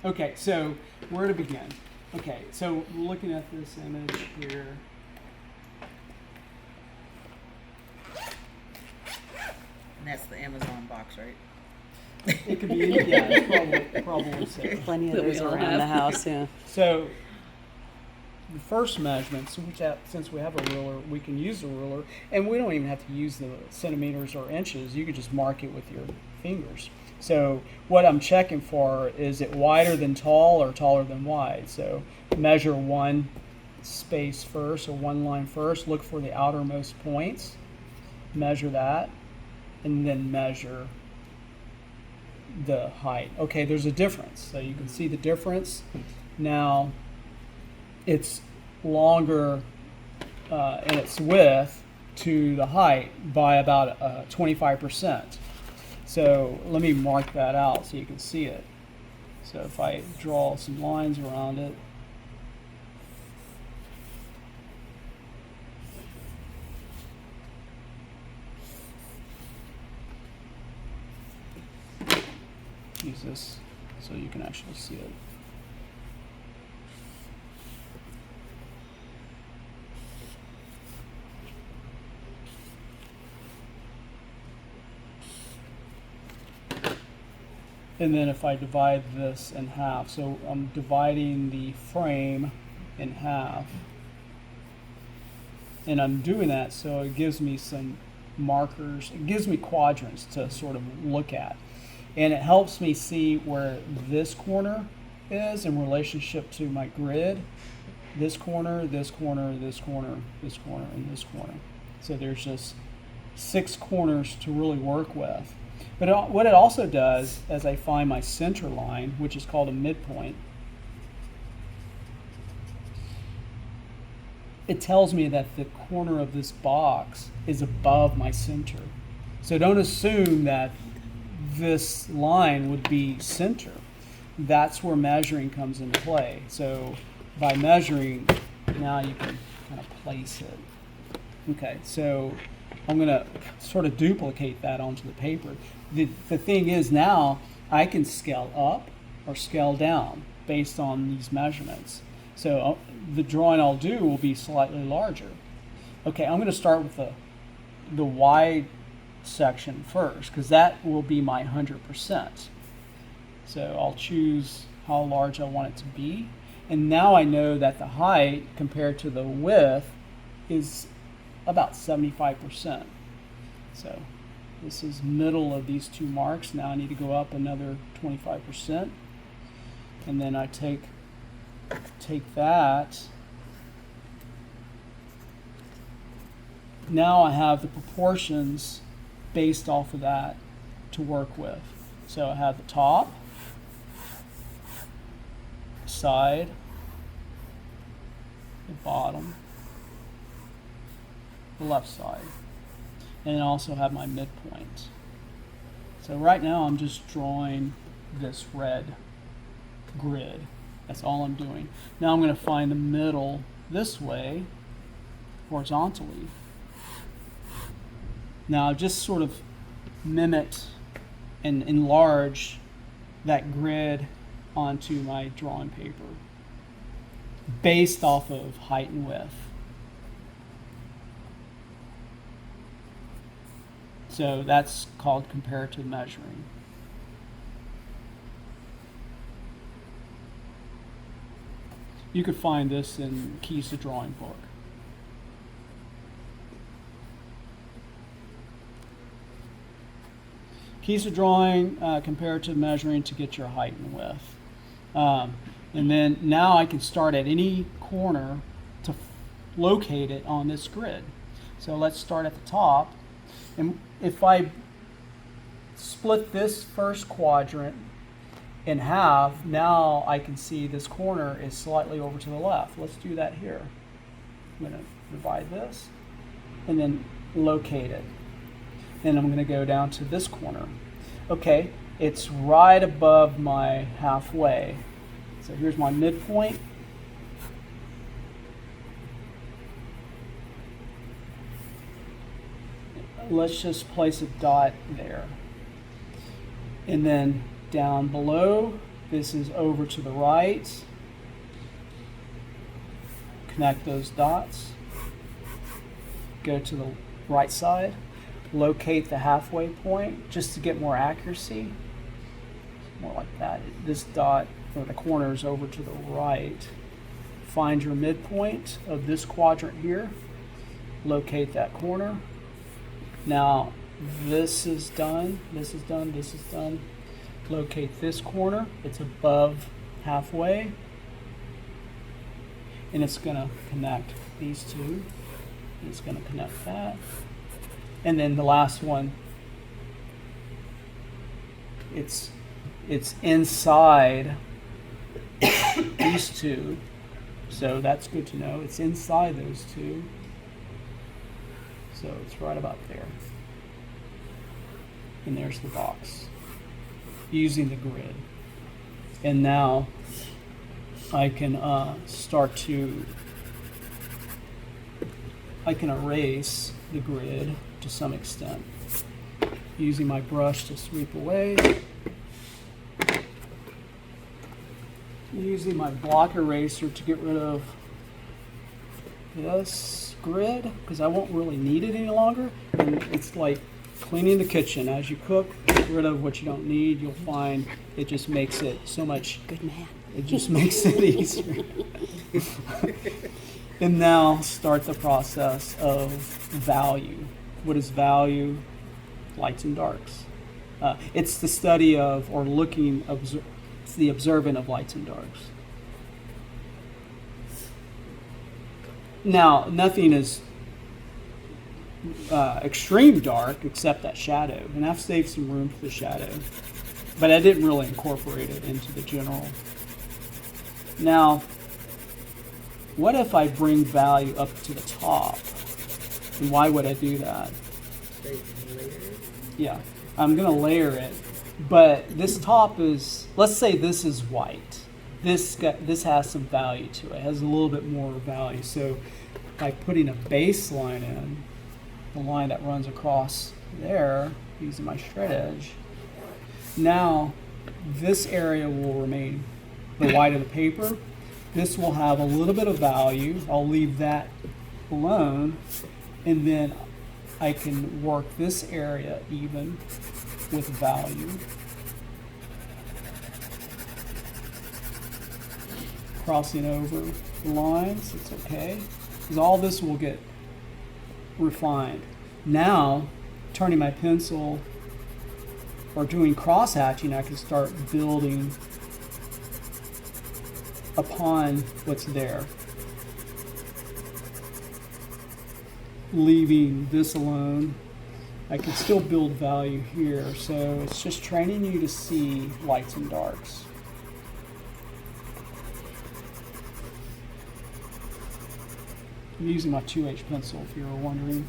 Okay, so where to begin? Okay, so looking at this image here. And that's the Amazon box, right? It could be, yeah, probably so. Plenty of That we those all around the have. house, yeah. So the first measurement, since we have a ruler, we can use the ruler, and we don't even have to use the centimeters or inches. You could just mark it with your fingers. So what I'm checking for is it wider than tall or taller than wide. So measure one space first, or one line first. Look for the outermost points. Measure that, and then measure the height. Okay, there's a difference. So you can see the difference. Now, it's longer in its width to the height by about 25%. So let me mark that out so you can see it. So if I draw some lines around it, use this so you can actually see it. And then if I divide this in half, so I'm dividing the frame in half. And I'm doing that so it gives me some markers, it gives me quadrants to sort of look at. And it helps me see where this corner is in relationship to my grid. This corner, this corner, this corner, this corner, and this corner. So there's just 6 corners to really work with. But what it also does, as I find my center line, which is called a midpoint, it tells me that the corner of this box is above my center. So don't assume that this line would be center. That's where measuring comes into play. So by measuring, now you can kind of place it. Okay, so I'm going to sort of duplicate that onto the paper. The thing is now I can scale up or scale down based on these measurements. So the drawing I'll do will be slightly larger. Okay, I'm going to start with the wide section first because that will be my 100%. So I'll choose how large I want it to be. And now I know that the height compared to the width is about 75%. So this is middle of these two marks. Now I need to go up another 25%. And then I take that. Now I have the proportions based off of that to work with. So I have the top, side, the bottom, the left side, and I also have my midpoint. So right now I'm just drawing this red grid. That's all I'm doing. Now I'm going to find the middle this way, horizontally. Now I've just sort of mimicked and enlarge that grid onto my drawing paper based off of height and width. So that's called comparative measuring. You could find this in Keys to Drawing book. Keys to Drawing, comparative measuring to get your height and width. And then now I can start at any corner to locate it on this grid. So let's start at the top. And if I split this first quadrant in half, now I can see this corner is slightly over to the left. Let's do that here. I'm going to divide this and then locate it. And I'm going to go down to this corner. Okay, it's right above my halfway. So here's my midpoint. Let's just place a dot there. And then down below This is over to the right. Connect those dots. Go to the right side. Locate the halfway point just to get more accuracy. More like that. This dot or the corner is over to the right. Find your midpoint of this quadrant here. Locate that corner. Now this is done. This is done. This is done. Locate this corner. It's above halfway. And it's going to connect these two. It's going to connect that. And then the last one, it's inside these two. So that's good to know. It's inside those two. So it's right about there. And there's the box using the grid. And now I can I can erase the grid to some extent using my brush to sweep away, using my block eraser to get rid of this grid because I won't really need it any longer. And it's like cleaning the kitchen. As you cook, get rid of what you don't need. You'll find it just makes it so much. Good man. It just makes it easier. And now start the process of value. What is value? Lights and darks. It's the study of, or it's the observing of lights and darks. Now, nothing is extreme dark except that shadow. And I've saved some room for the shadow. But I didn't really incorporate it into the general. Now, what if I bring value up to the top? And why would I do that? Yeah, I'm going to layer it. But this top is, let's say this is white. This has some value to it. It has a little bit more value. So by putting a baseline in, the line that runs across there, using my shred edge, now this area will remain the white of the paper. This will have a little bit of value. I'll leave that alone. And then I can work this area even with value. Crossing over the lines, it's okay. Because all this will get refined. Now, turning my pencil or doing cross hatching, I can start building upon what's there. Leaving this alone, I can still build value here. So it's just training you to see lights and darks. I'm using my 2H pencil if you were wondering.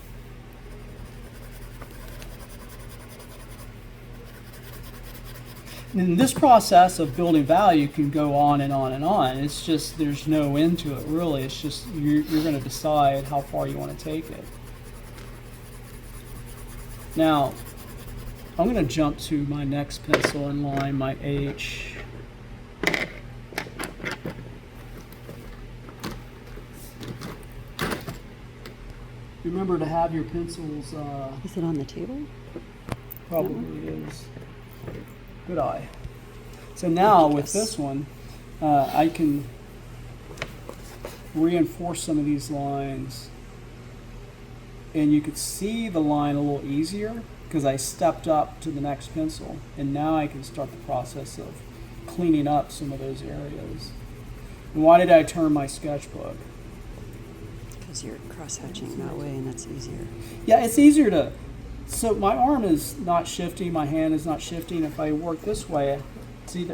And this process of building value can go on and on and on. It's just, there's no end to it really. It's just, you're going to decide how far you want to take it. Now, I'm going to jump to my next pencil in line, my H. Remember to have your pencils. Is it on the table? Probably is. Good eye. So now with this one, I can reinforce some of these lines. And you could see the line a little easier because I stepped up to the next pencil. And now I can start the process of cleaning up some of those areas. And why did I turn my sketchbook? Because you're cross-hatching that way and that's easier. Yeah, it's easier to, so my arm is not shifting, my hand is not shifting. If I work this way, see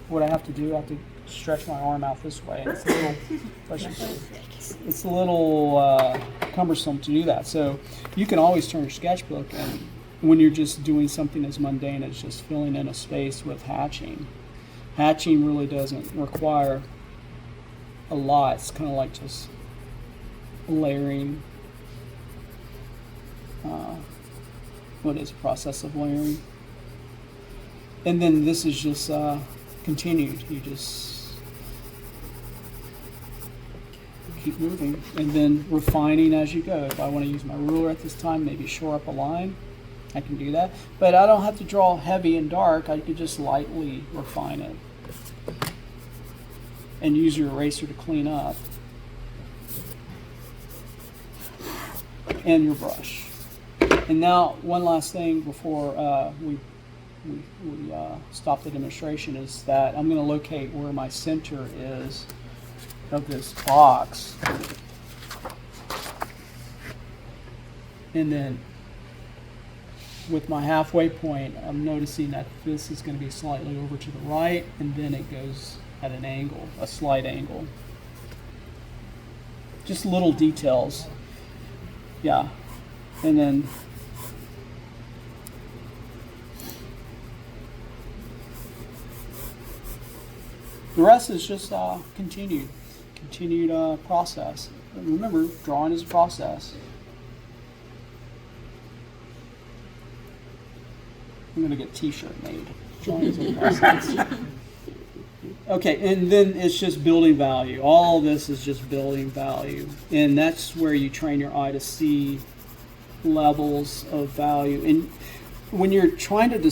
what I have to do, I have to stretch my arm out this way. It's a little cumbersome to do that. So you can always turn your sketchbook, and when you're just doing something as mundane as just filling in a space with hatching. Hatching really doesn't require a lot. It's kind of like just layering. What is the process of layering? And then this is just continued. You just keep moving and then refining as you go. If I want to use my ruler at this time, maybe shore up a line, I can do that. But I don't have to draw heavy and dark. I could just lightly refine it. And use your eraser to clean up. And your brush. And now, one last thing before we stop the demonstration is that I'm going to locate where my center is of this box. And then with my halfway point, I'm noticing that this is going to be slightly over to the right, and then it goes at an angle, a slight angle. Just little details. Yeah. And then the rest is just continued process. And remember, drawing is a process. I'm going to get a t-shirt made. Drawing is a process. Okay, and then it's just building value. All this is just building value. And that's where you train your eye to see levels of value. And when you're trying to